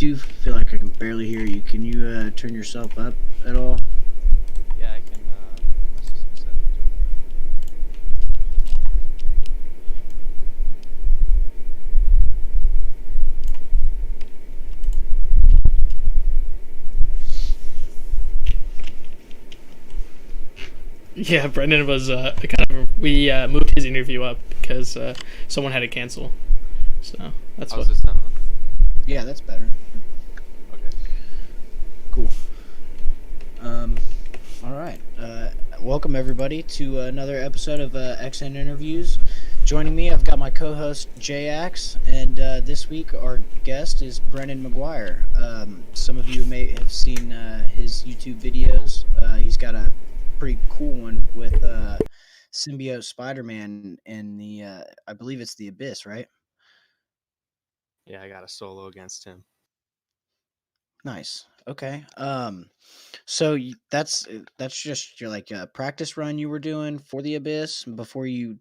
do feel like I can barely hear you. Can you turn yourself up at all? Yeah, I can mess with some settings real quick. Yeah, Brendan was we moved his interview up because someone had to cancel. So that's How's what. this sound? Yeah, that's better. Okay. Cool. Um, all right. Welcome everybody to another episode of XN Interviews. Joining me, I've got my co-host Jax, and this week our guest is Brendan McGuire. Some of you may have seen his YouTube videos. He's got a pretty cool one with symbiote Spider-Man in the I believe it's the Abyss, right? Yeah, I got a solo against him. Nice. Okay. So that's just your like practice run you were doing for the Abyss before you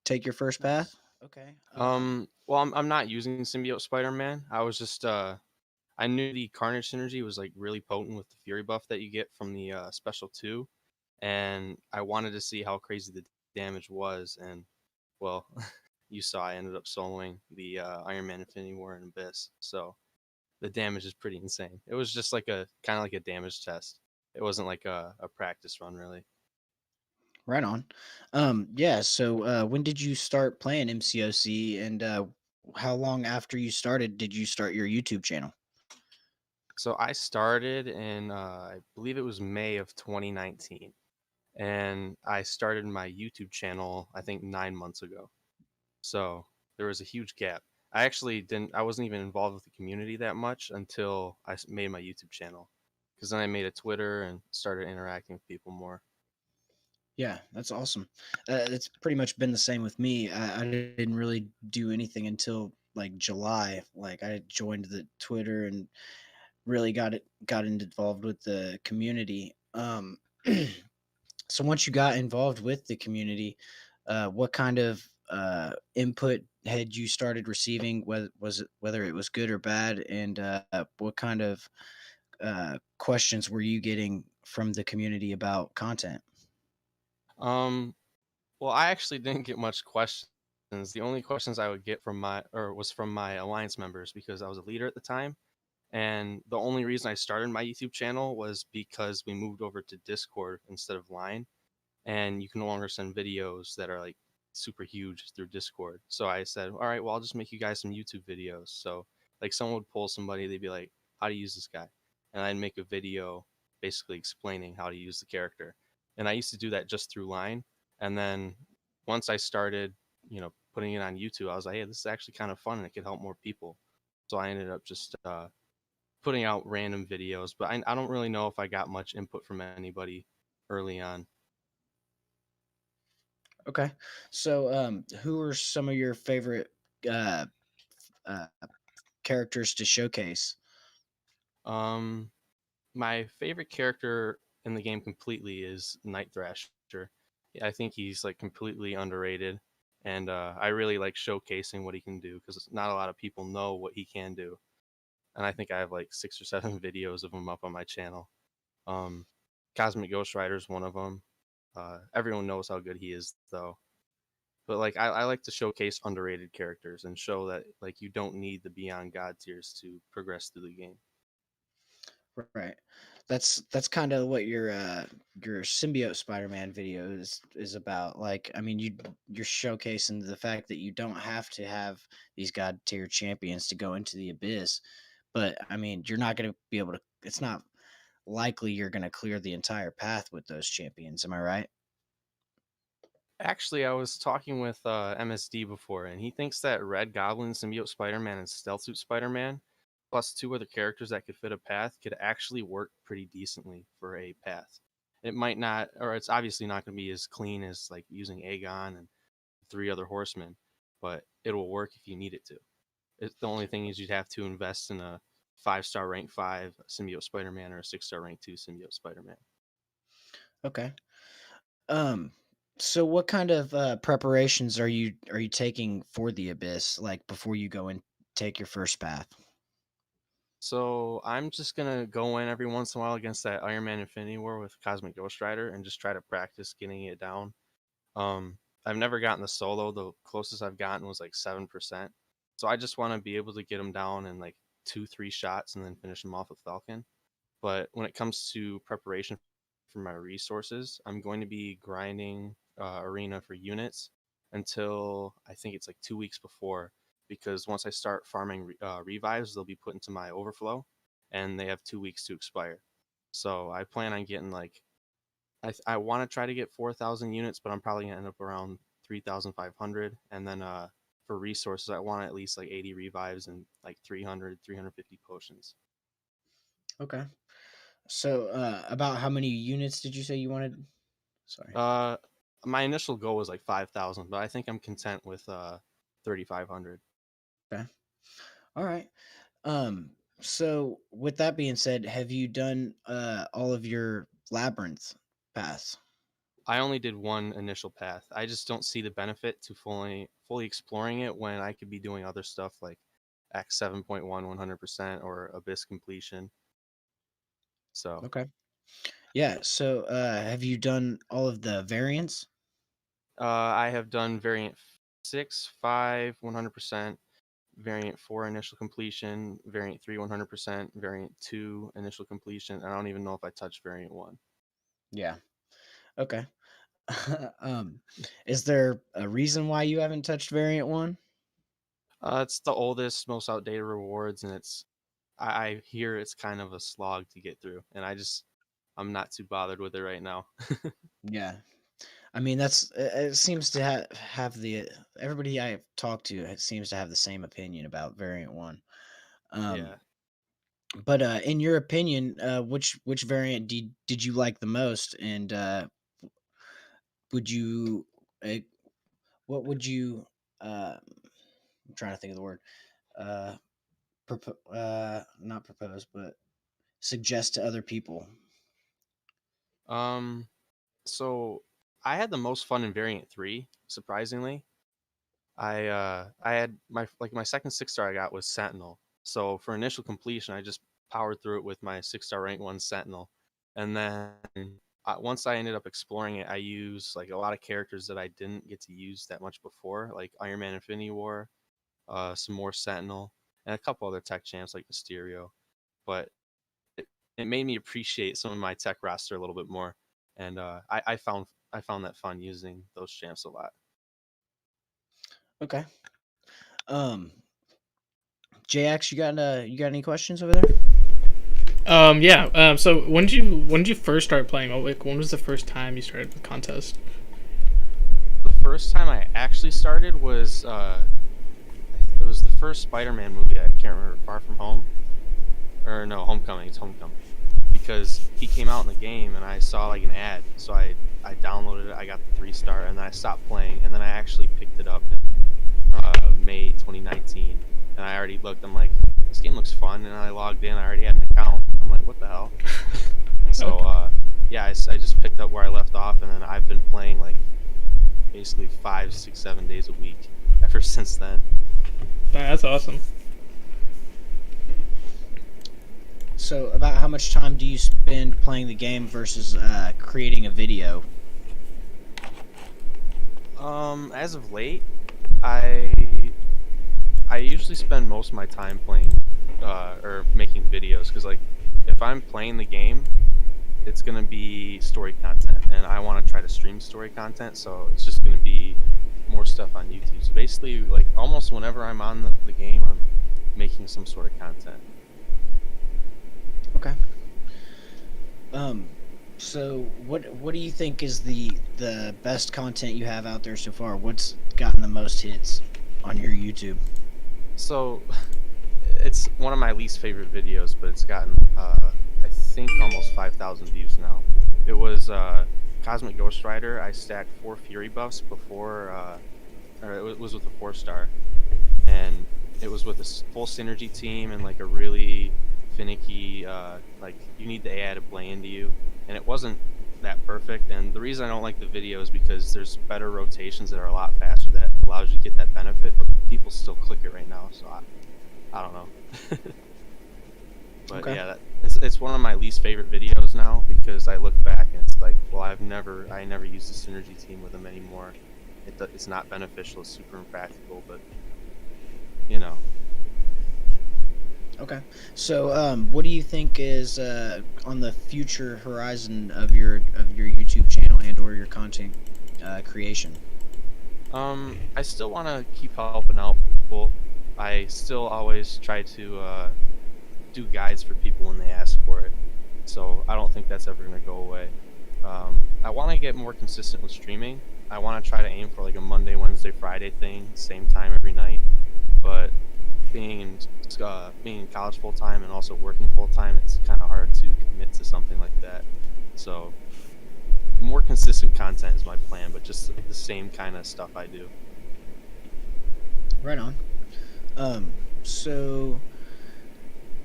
take your first path. Okay. Well, I'm not using symbiote Spider-Man. I was just I knew the Carnage synergy was like really potent with the Fury buff that you get from the special 2, and I wanted to see how crazy the damage was, and well, you saw I ended up soloing the Iron Man Infinity War and Abyss. So the damage is pretty insane. It was just like a kind of like a damage test. It wasn't like a practice run really. Right on. Yeah. So when did you start playing MCOC, and how long after you started did you start your YouTube channel? So I started in I believe it was May of 2019, and I started my YouTube channel I think 9 months ago. So there was a huge gap. I actually didn't. I wasn't even involved with the community that much until made my YouTube channel, because then I made a Twitter and started interacting with people more. Yeah, that's awesome. It's pretty much been the same with me. I didn't really do anything until like July. Like I joined the Twitter and really got involved with the community. So once you got involved with the community, what kind of input had you started receiving? Whether it was good or bad, and what kind of questions were you getting from the community about content? Um, well, I actually didn't get much questions. The only questions I would get was from my alliance members, because I was a leader at the time. And the only reason I started my YouTube channel was because we moved over to Discord instead of Line, and you can no longer send videos that are like super huge through Discord. So I said, all right, well, I'll just make you guys some YouTube videos. So like someone would pull somebody, they'd be like, how to use this guy, and I'd make a video basically explaining how to use the character. And I used to do that just through Line, and then once I started, putting it on YouTube, I was like, hey, this is actually kind of fun and it could help more people. So I ended up just putting out random videos, but I don't really know if I got much input from anybody early on. Okay, so who are some of your favorite uh, uh, characters to showcase? Um, my favorite character in the game completely is Night Thrasher. Yeah, I think he's like completely underrated, and I really like showcasing what he can do, because not a lot of people know what he can do. And I think I have like 6 or 7 videos of him up on my channel. Um, Cosmic Ghost Rider is one of them. Everyone knows how good he is, though. But like I like to showcase underrated characters and show that like you don't need the Beyond God tiers to progress through the game. Right. That's kind of what your symbiote Spider-Man video is about. Like, I mean, you're showcasing the fact that you don't have to have these god tier champions to go into the abyss, but I mean, you're not going to be able to. It's not likely you're going to clear the entire path with those champions. Am I right? Actually, I was talking with MSD before, and he thinks that Red Goblin, Symbiote Spider-Man, and Stealth Suit Spider-Man, plus 2 other characters that could fit a path, could actually work pretty decently for a path. It might not, or it's obviously not going to be as clean as like using Aegon and 3 other horsemen, but it'll work if you need it to. The only thing is you'd have to invest in a 5-star rank 5 Symbiote Spider-Man or a 6-star rank 2 Symbiote Spider-Man. Okay. Um. So, what kind of preparations are you taking for the abyss? Like before you go and take your first path? So I'm just gonna go in every once in a while against that Iron Man Infinity War with Cosmic Ghost Rider and just try to practice getting it down. Um, I've never gotten the solo. The closest I've gotten was like 7%. So I just want to be able to get them down in like 2, 3 shots and then finish them off with Falcon. But when it comes to preparation for my resources, I'm going to be grinding arena for units until I think it's like 2 weeks before, because once I start farming revives, they'll be put into my overflow, and they have 2 weeks to expire. So I plan on getting like I want to try to get 4,000 units, but I'm probably gonna end up around 3,500. And then for resources, I want at least like 80 revives and like 350 potions. Okay. So, about how many units did you say you wanted? Sorry. Uh, my initial goal was like 5,000, but I think I'm content with 3,500. Okay. All right. So with that being said, have you done all of your labyrinth paths? I only did one initial path. I just don't see the benefit to fully exploring it when I could be doing other stuff like X 7.1 100% or Abyss completion. So Okay. Yeah. So, have you done all of the variants? I have done variant 6, 5, 100%, variant 4 initial completion, variant 3 100%, variant 2 initial completion. I don't even know if I touched variant 1. Yeah. Okay. um, is there a reason why you haven't touched variant one? It's the oldest, most outdated rewards, and I hear it's kind of a slog to get through, and I'm not too bothered with it right now. Yeah. I mean, it seems to have the everybody I've talked to it seems to have the same opinion about variant one. Um, Yeah. but in your opinion, which variant did you like the most, and would you uh, what would you I'm trying to think of the word uh not propose but suggest to other people? Um. So I had the most fun in variant 3. Surprisingly, I had my second 6-star I got was Sentinel. So for initial completion, I just powered through it with my 6-star rank 1 Sentinel, and then once I ended up exploring it, I used like a lot of characters that I didn't get to use that much before, like Iron Man Infinity War, some more Sentinel, and a couple other tech champs like Mysterio. But it made me appreciate some of my tech roster a little bit more, and I found that fun using those champs a lot. Okay. um JX, you got any questions over there? Yeah. So when did you first start playing? Like, when was the first time you started the contest? The first time I actually started was it was the first Spider-Man movie. I can't remember, Far From Home, or no, Homecoming. It's Homecoming, because he came out in the game and I saw like an ad, so I downloaded it. I got the 3-star, and then I stopped playing, and then I actually picked it up in May 2019, and I already looked. I'm like, this game looks fun, and I logged in. I already had an account. I'm like, what the hell? So yeah, I just picked up where I left off, and then I've been playing like basically 5, 6, 7 days a week ever since then. That's awesome. So, about how much time do you spend playing the game versus creating a video? As of late, I I usually spend most of my time playing or making videos, because like if I'm playing the game, it's gonna be story content, and I want to try to stream story content, so it's just gonna be more stuff on YouTube. So basically, like almost whenever I'm on the game, I'm making some sort of content. Okay. So what do you think is the best content you have out there so far? What's gotten the most hits on your YouTube? So it's one of my least favorite videos, but it's gotten I think almost 5,000 views now. It was Cosmic Ghost Rider. I stacked 4 Fury buffs before, or it was with a 4-star, and it was with a full synergy team and like a really finicky, like you need the AI to play into you, and it wasn't that perfect. And the reason I don't like the video is because there's better rotations that are a lot faster that allows you to get that benefit, but people still click it right now, so I don't know. But Okay. yeah, it's one of my least favorite videos now because I look back and it's like, well, I never used the synergy team with him anymore. It's not beneficial. It's super impractical, but you know. Okay. So, what do you think is on the future horizon of your YouTube channel and/or your content creation? I still want to keep helping out people. I still always try to do guides for people when they ask for it. So I don't think that's ever going to go away. I want to get more consistent with streaming. I want to try to aim for like a Monday, Wednesday, Friday thing, same time every night. But being in college full time and also working full time, it's kind of hard to commit to something like that. So more consistent content is my plan, but just the same kind of stuff I do. Right on. So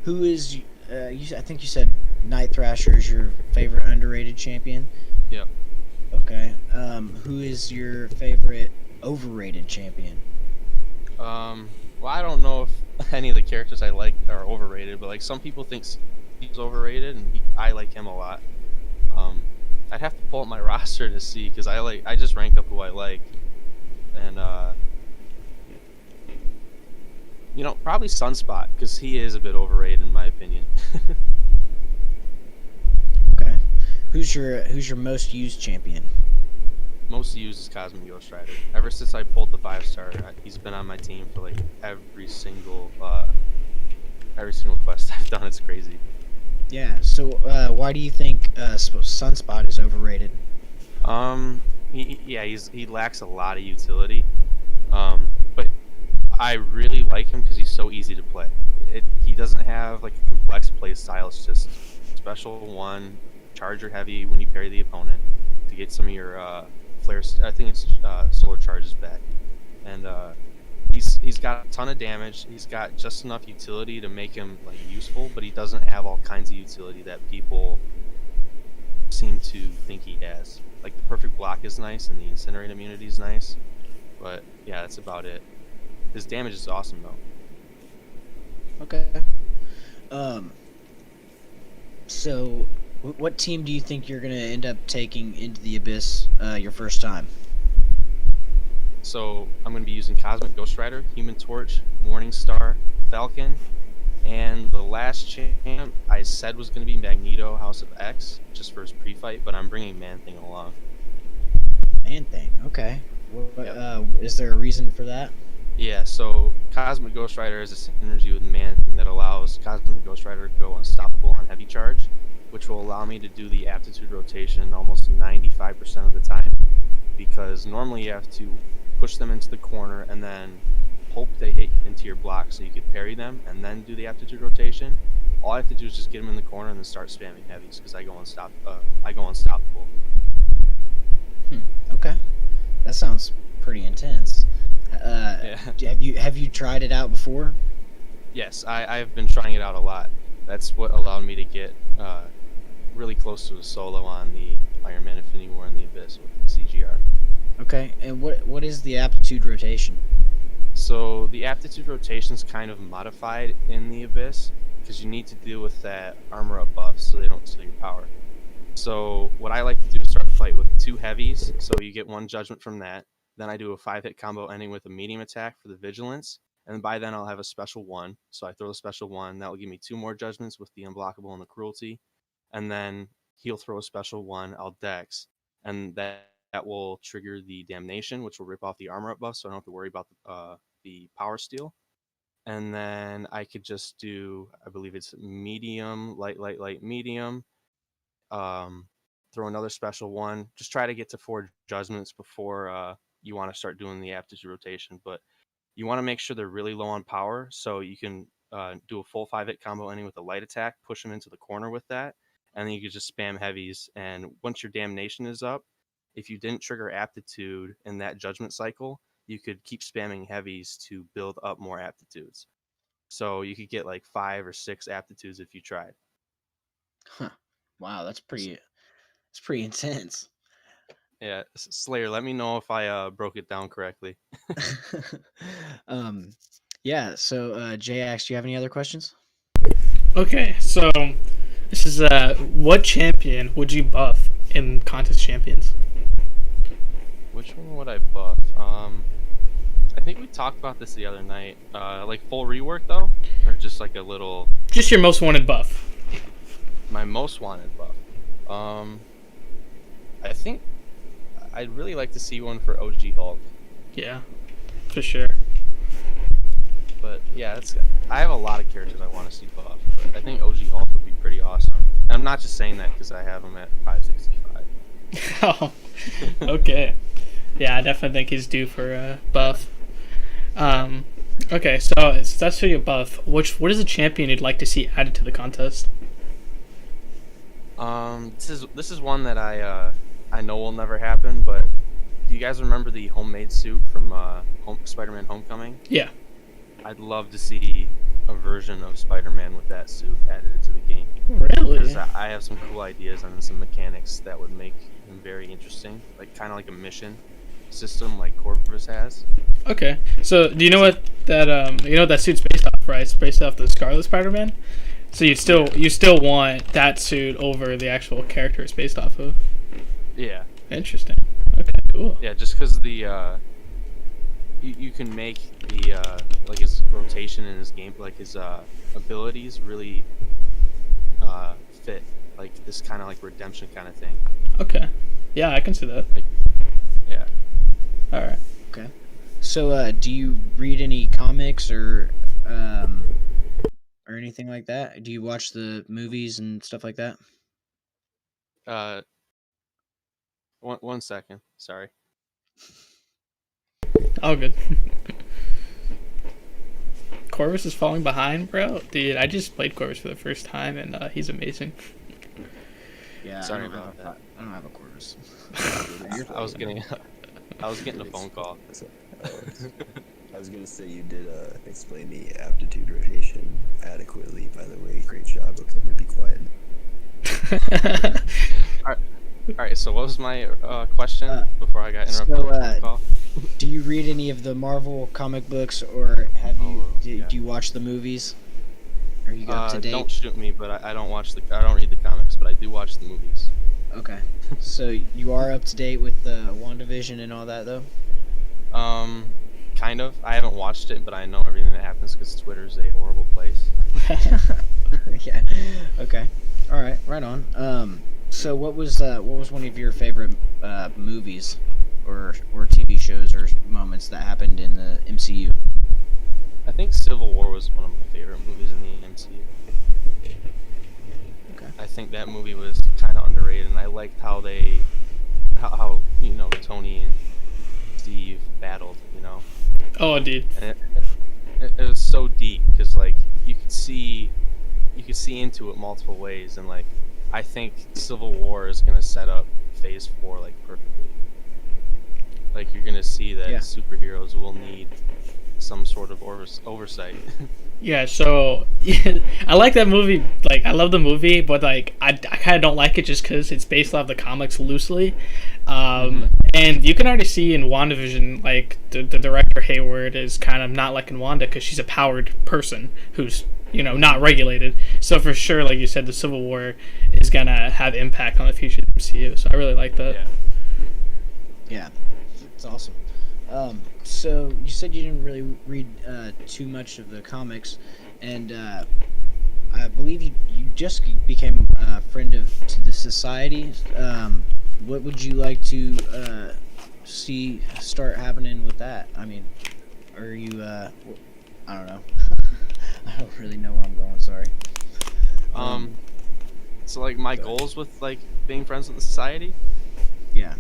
who is I think you said Night Thrasher is your favorite underrated champion. Yep. Okay. Who is your favorite overrated champion? Well, I don't know if any of the characters I like are overrated, but like some people think he's overrated, and I like him a lot. Um, I'd have to pull up my roster to see because I just rank up who I like, and probably Sunspot because he is a bit overrated in my opinion. Okay. Who's your most used champion? Most used is Cosmic Ghost Rider. Ever since I pulled the 5-star, he's been on my team for like every single quest I've done. It's crazy. Yeah. So why do you think Sunspot is overrated? He lacks a lot of utility. But I really like him because he's so easy to play. He doesn't have like a complex play style. It's just special one, charger heavy when you parry the opponent to get some of your flares. I think it's solar charges back, and he's got a ton of damage. He's got just enough utility to make him like useful, but he doesn't have all kinds of utility that people seem to think he has. Like the perfect block is nice, and the incinerate immunity is nice, but yeah, that's about it. His damage is awesome though. Okay. Um. So, what team do you think you're gonna end up taking into the abyss your first time? So I'm going to be using Cosmic Ghost Rider, Human Torch, Morning Star, Falcon, and the last champ I said was going to be Magneto, House of X, just for his pre-fight, but I'm bringing Man Thing along. Man thing. Okay. Yep. Is there a reason for that? Yeah, so Cosmic Ghost Rider is a synergy with Man Thing that allows Cosmic Ghost Rider to go unstoppable on heavy charge, which will allow me to do the Aptitude rotation almost 95% of the time, because normally you have to push them into the corner and then hope they hit into your block so you could parry them and then do the Aptitude rotation. All I have to do is just get them in the corner and then start spamming heavies because I go unstoppable. Okay. That sounds pretty intense. Yeah. Have you tried it out before? Yes, I've been trying it out a lot. That's what allowed me to get really close to a solo on the Iron Man Infinity War in the Abyss with the CGR. Okay. And what is the aptitude rotation? So the Aptitude rotation's kind of modified in the Abyss because you need to deal with that armor up buff so they don't steal your power. So what I like to do is start the fight with 2 heavies, so you get 1 judgment from that. Then I do a 5-hit combo ending with a medium attack for the vigilance, and by then I'll have a special 1. So I throw the special 1, that will give me 2 more judgments with the unblockable and the cruelty, and then he'll throw a special 1, I'll dex, and that will trigger the damnation, which will rip off the armor up buff, so I don't have to worry about the power steal. And then I could just do, I believe it's medium, light, medium, throw another special 1. Just try to get to 4 judgments before you want to start doing the aptitude rotation. But you want to make sure they're really low on power, so you can do a full 5-hit combo ending with a light attack, push them into the corner with that, and then you can just spam heavies. And once your damnation is up, if you didn't trigger aptitude in that judgment cycle, you could keep spamming heavies to build up more aptitudes. So you could get like 5 or 6 aptitudes if you tried. Huh. Wow, that's pretty intense. Yeah, Slayer, let me know if I broke it down correctly. um, yeah. So, JX, do you have any other questions? Okay, so this is what champion would you buff in Contest Champions? Which one would I buff? I think we talked about this the other night. Like full rework though, or just like a little. Just your most wanted buff. My most wanted buff. I think I'd really like to see one for OG Hulk. Yeah, for sure. But yeah, I have a lot of characters I want to see buff. But I think OG Hulk would be pretty awesome. And I'm not just saying that because I have him at 565. Oh, okay. Yeah, I definitely think he's due for a buff. Okay, so that's for your buff. What is a champion you'd like to see added to the contest? This is one that I know will never happen. But do you guys remember the homemade suit from Spider-Man: Homecoming? Yeah. I'd love to see a version of Spider-Man with that suit added to the game. Really? Because I have some cool ideas on some mechanics that would make him very interesting, like kind of like a mission system like Corvus has. Okay. So do you know what that suit's based off, right? It's based off the Scarlet Spider-Man. So you still want that suit over the actual character it's based off of. Yeah. Interesting. Okay, cool. Yeah, just because you can make the like his rotation and his game, like his abilities really fit like this kind of like redemption kind of thing. Okay. Yeah, I can see that. Like, yeah. All right. Okay. So, do you read any comics or anything like that? Do you watch the movies and stuff like that? One second. Sorry. All good. Corvus is falling behind, bro. Dude, I just played Corvus for the first time, and he's amazing. Yeah. Sorry about that. I don't have a Corvus. I was getting a phone call. I was gonna say you did explain the aptitude rotation adequately. By the way, great job. Okay, I'm gonna be quiet. All right. So what was my question before I got interrupted? So, with the phone call? Do you read any of the Marvel comic books, or have you? Do you watch the movies? Are you up to date? Don't shoot me, but I don't read the comics, but I do watch the movies. Okay. So you are up to date with the WandaVision and all that, though? Kind of. I haven't watched it, but I know everything that happens because Twitter's a horrible place. Yeah. Okay. All right. Right on. So what was one of your favorite movies or TV shows or moments that happened in the MCU? I think Civil War was one of my favorite movies in the MCU. Okay. I think that movie was kind of underrated, and I liked how Tony and Steve battled. Oh, dude. And it was so deep because like you could see into it multiple ways, and like I think Civil War is gonna set up Phase 4 like perfectly. Like you're gonna see that superheroes will need some sort of oversight. Yeah, so I like that movie. Like, I love the movie, but like I kind of don't like it just because it's based off the comics loosely. And you can already see in WandaVision, like the director Hayward is kind of not liking Wanda because she's a powered person who's not regulated. So for sure, like you said, the Civil War is gonna have impact on the future of the MCU. So I really like that. Yeah, it's awesome. So you said you didn't really read too much of the comics, and I believe you just became a friend to the society. What would you like to see start happening with that? I mean, are you? I don't know. I don't really know where I'm going. Sorry. So like my goals with like being friends with the society. Yeah.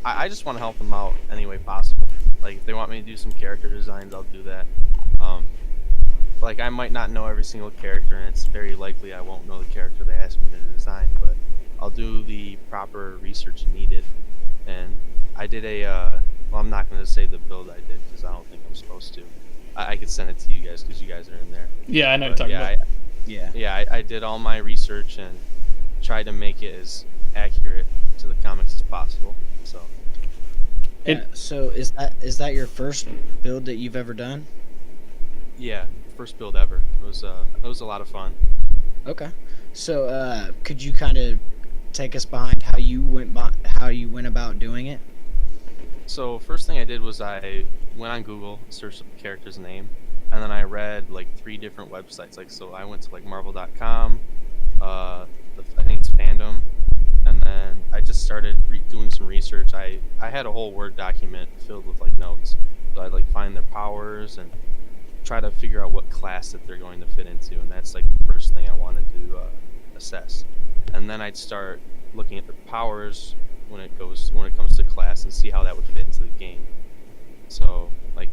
I just want to help them out any way possible. Like if they want me to do some character designs, I'll do that. Like I might not know every single character, and it's very likely I won't know the character they asked me to design, but I'll do the proper research needed. And I did I'm not going to say the build I did because I don't think I'm supposed to. I could send it to you guys because you guys are in there. Yeah, I know what you're talking about. I did all my research and tried to make it as accurate to the comics as possible. So. So is that your first build that you've ever done? Yeah, first build ever. It was a lot of fun. Okay. So, could you kind of take us behind how you went about doing it? So first thing I did was I went on Google, searched the character's name, and then I read like 3 different websites. Like so, I went to like Marvel.com, I think it's Fandom, and then I just started doing some research. I had a whole Word document filled with like notes. So I'd like find their powers and try to figure out what class that they're going to fit into, and that's like the first thing I wanted to assess. And then I'd start looking at their powers when it comes to class and see how that would fit into the game. So like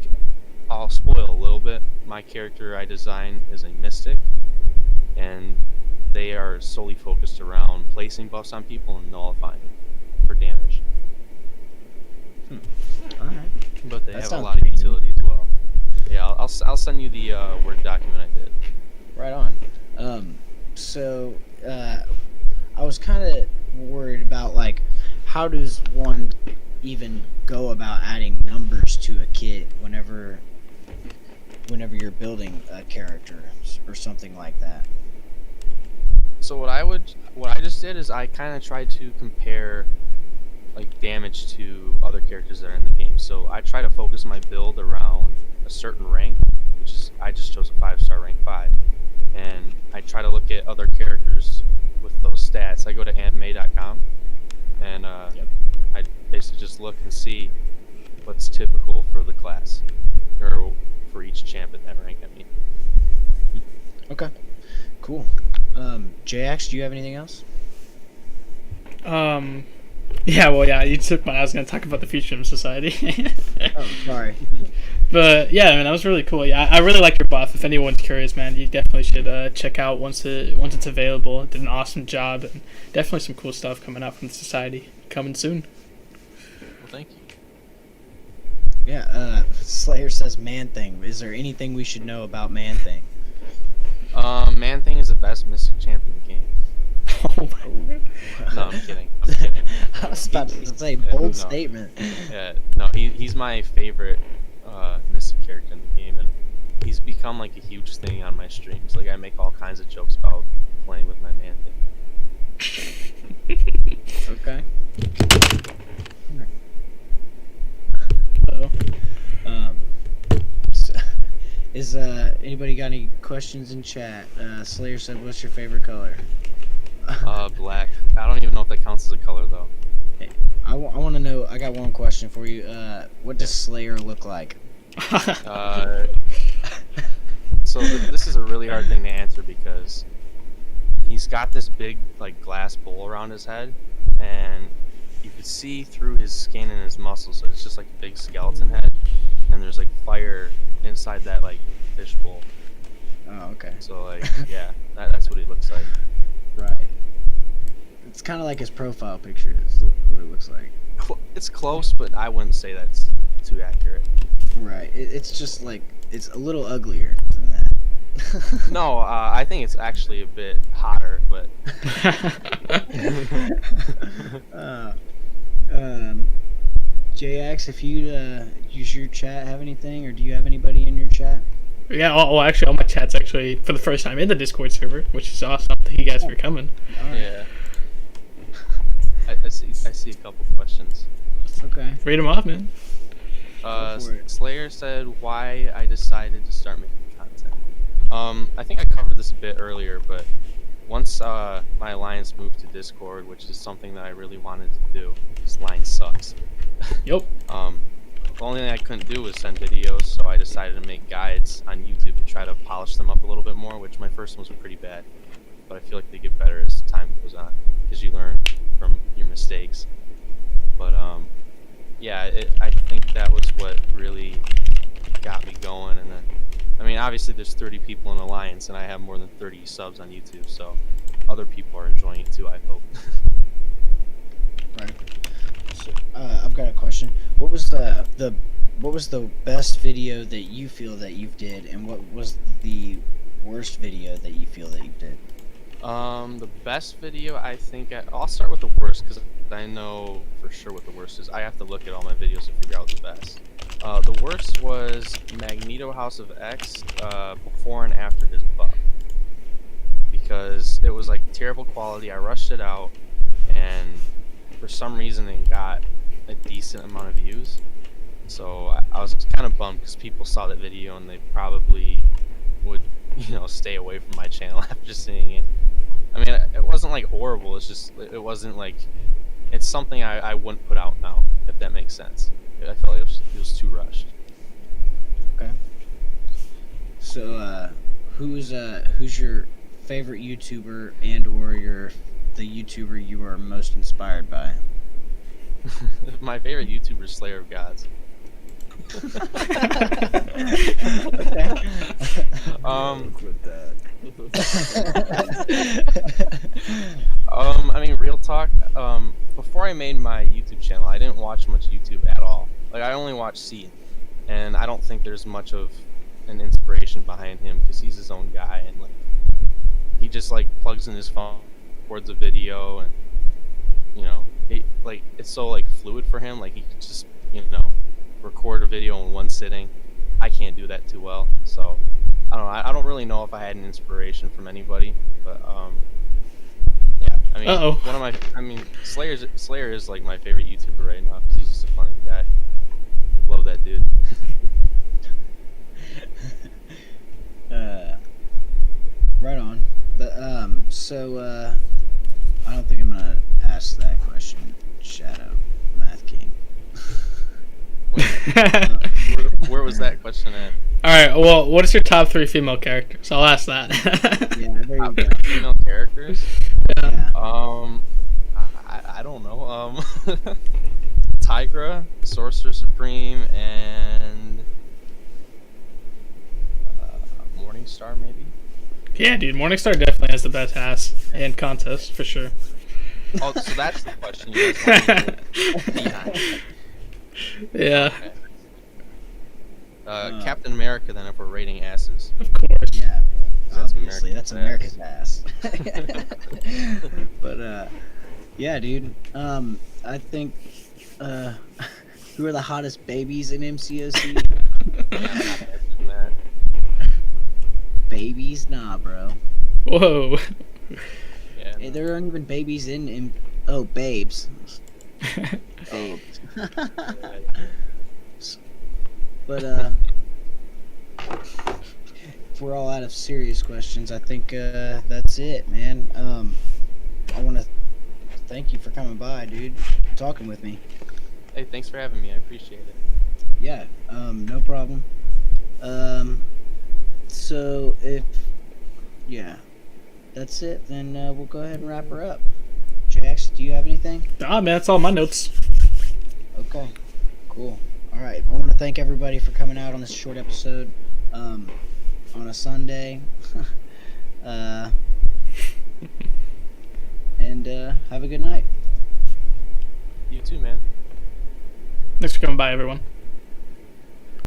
I'll spoil a little bit. My character I design is a mystic, and they are solely focused around placing buffs on people and nullifying for damage. All right. But they That have a sounds lot of pretty neat. utility as well. Yeah, I'll send you the Word document I did. Right on. So, I was kind of worried about like how does one even go about adding numbers to a kit whenever you're building a character or something like that. So what I just did is I kind of tried to compare like damage to other characters that are in the game. So I try to focus my build around a certain rank, which is I just chose a 5-star rank 5, and I try to look at other characters with those stats. I go to antmay.com and I basically just look and see what's typical for the class or for each champ at that rank. I mean. Okay. Cool. JX, do you have anything else? Yeah, well, yeah, you took I was going to talk about the Future Society. Oh, sorry. But yeah, man, that was really cool. Yeah, I really like your buff. If anyone's curious, man, you definitely should check out once it's available. It did an awesome job, and definitely some cool stuff coming out from the society coming soon. Well, thank you. Yeah. Slayer says Man Thing. Is there anything we should know about Man Thing? Man Thing is the best Mystic champ in the game. Oh my. No, I'm kidding. I'm kidding. I was about to say bold no. statement. Yeah, no, he's my favorite Mystic character in the game, and he's become like a huge thing on my streams. Like I make all kinds of jokes about playing with my Man Thing. Okay. Uh-oh. So, is anybody got any questions in chat? Slayer said, "What's your favorite color?" Black. I don't even know if that counts as a color though. I want to know. I got one question for you. What does Slayer look like? So this is a really hard thing to answer because he's got this big like glass bowl around his head, and you could see through his skin and his muscles. So it's just like a big skeleton head, and there's like fire inside that like fish bowl. Oh, okay. So like yeah, that's what he looks like. Right. It's kind of like his profile picture. Is what it looks like. It's close, but I wouldn't say that's too accurate. Right. It's just like it's a little uglier than that. No, I think it's actually a bit hotter, but. JX, if you use your chat, have anything, or do you have anybody in your chat? Yeah, well, actually, all my chat's actually for the first time in the Discord server, which is awesome. Thank you guys for coming. All right. Yeah. I see a couple questions. Okay. Read them off, man. Go for it. Slayer said why I decided to start making content. I think I covered this a bit earlier, but once my alliance moved to Discord, which is something that I really wanted to do, this line sucks. Yep. The only thing I couldn't do was send videos, so I decided to make guides on YouTube and try to polish them up a little bit more, which my first ones were pretty bad. But I feel like they get better as time goes on, because you learn from your mistakes. But yeah, I think that was what really got me going. And then, I mean, obviously there's 30 people in Alliance, and I have more than 30 subs on YouTube, so other people are enjoying it too, I hope. Right. So, I've got a question. What was the best video that you feel that you've did, and what was the worst video that you feel that you did? The best video, I think I'll start with the worst because I know for sure what the worst is. I have to look at all my videos to figure out the best. The worst was Magneto House of X before and after his buff, because it was like terrible quality. I rushed it out, and for some reason it got a decent amount of views. So I was kind of bummed because people saw that video and they probably would, stay away from my channel after seeing it. I mean, it wasn't like horrible. It's just it wasn't like it's something I wouldn't put out now, if that makes sense. I felt like it was too rushed. Okay. So, who's your favorite YouTuber and/or the YouTuber you are most inspired by? My favorite YouTuber is Slayer of Gods. With that. I mean, real talk. Before I made my YouTube channel, I didn't watch much YouTube at all. Like, I only watched Seed, and I don't think there's much of an inspiration behind him because he's his own guy, and like he just like plugs in his phone, records a video, and it's so like fluid for him. Like he can just record a video in one sitting. I can't do that too well, so I don't know. I don't really know if I had an inspiration from anybody, but yeah. I mean, Slayer is like my favorite YouTuber right now because he's just a funny guy. Love that dude. Right on. But so I don't think I'm gonna ask that question, Shadow Math King. Where was that question at? All right. Well, what is your top 3 female characters? I'll ask that. Yeah, there you go. Female characters? Yeah. I don't know. Tigra, Sorcerer Supreme, and Morningstar maybe. Yeah, dude. Morningstar definitely has the best ass and contest for sure. Oh, so that's the question. You guys want me to behind. Yeah. Okay. Captain America, then, if we're rating asses. Of course. Yeah. That's Obviously, that's America's America's ass. But yeah, dude. I think who are the hottest babies in MCOC? Yeah, I'm not answering that. Babies? Nah, bro. Whoa. Yeah, Hey, there aren't even babies in oh, babes. Babes. But if we're all out of serious questions, I think that's it, man. I want to thank you for coming by, dude, talking with me. Hey, thanks for having me. I appreciate it. Yeah, no problem. So that's it. Then we'll go ahead and wrap her up. Jax, do you have anything? Nah, man, that's all my notes. Okay, cool. All right, I want to thank everybody for coming out on this short episode on a Sunday. And have a good night. You too, man. Thanks for coming by, everyone.